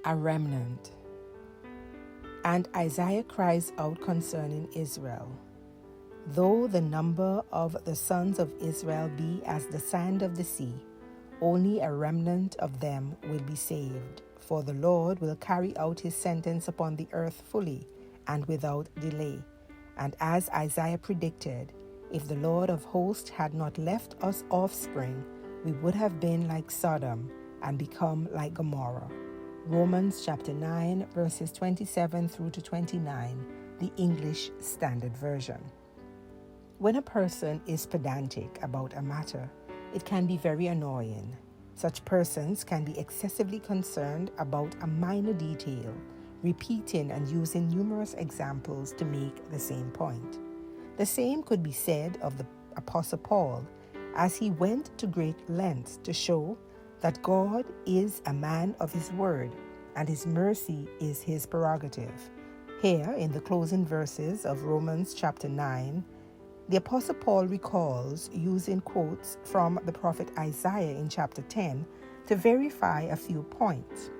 A remnant. And Isaiah cries out concerning Israel. Though the number of the sons of Israel be as the sand of the sea, only a remnant of them will be saved. For the Lord will carry out his sentence upon the earth fully and without delay. And as Isaiah predicted, if the Lord of hosts had not left us offspring, we would have been like Sodom and become like Gomorrah. Romans chapter 9, verses 27 through to 29, the English Standard Version. When a person is pedantic about a matter, it can be very annoying. Such persons can be excessively concerned about a minor detail, repeating and using numerous examples to make the same point. The same could be said of the Apostle Paul, as he went to great lengths to show that God is a man of his word, and his mercy is his prerogative. Here, in the closing verses of Romans chapter 9, the Apostle Paul recalls using quotes from the prophet Isaiah in chapter 10 to verify a few points.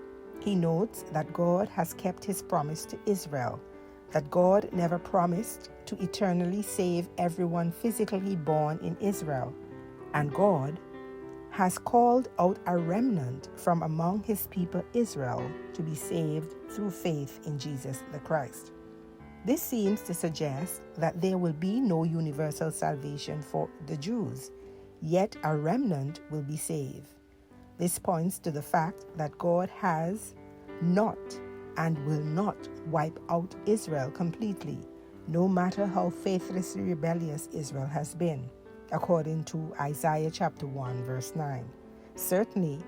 He notes that God has kept his promise to Israel, that God never promised to eternally save everyone physically born in Israel, and God has called out a remnant from among his people Israel to be saved through faith in Jesus the Christ. This seems to suggest that there will be no universal salvation for the Jews, yet a remnant will be saved. This points to the fact that God has not and will not wipe out Israel completely, no matter how faithlessly rebellious Israel has been, according to Isaiah chapter 1, verse 9. Certainly,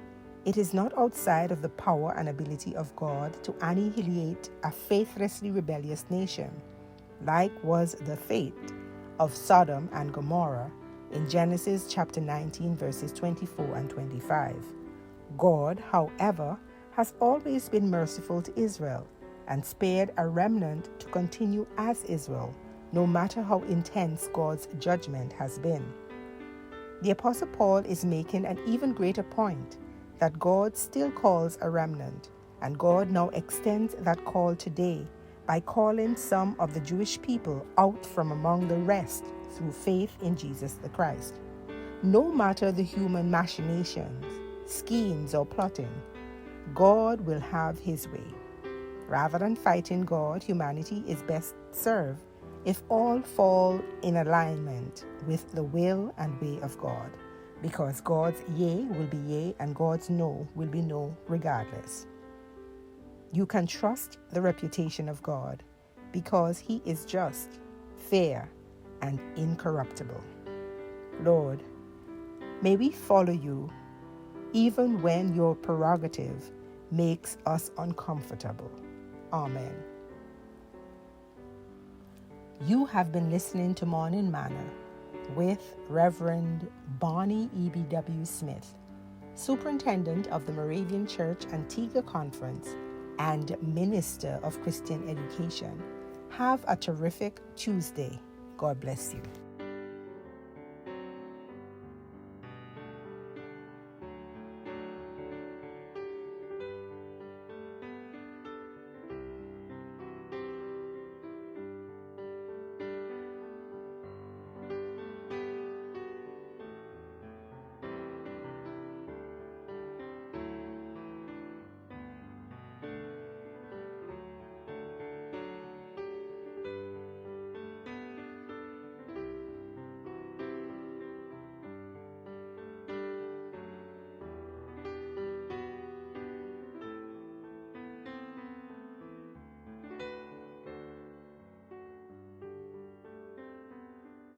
it is not outside of the power and ability of God to annihilate a faithlessly rebellious nation, like was the fate of Sodom and Gomorrah in Genesis chapter 19, verses 24 and 25. God, however, has always been merciful to Israel and spared a remnant to continue as Israel, no matter how intense God's judgment has been. The Apostle Paul is making an even greater point, that God still calls a remnant, and God now extends that call today by calling some of the Jewish people out from among the rest through faith in Jesus the Christ. No matter the human machinations, schemes, or plotting, God will have his way. Rather than fighting God, humanity is best served if all fall in alignment with the will and way of God, because God's yea will be yea and God's no will be no regardless. You can trust the reputation of God because he is just, fair, and incorruptible. Lord, may we follow you even when your prerogative makes us uncomfortable. Amen. You have been listening to Morning Manna with Reverend Bonnie EBW Smith, Superintendent of the Moravian Church Antigua Conference and Minister of Christian Education. Have a terrific Tuesday. God bless you.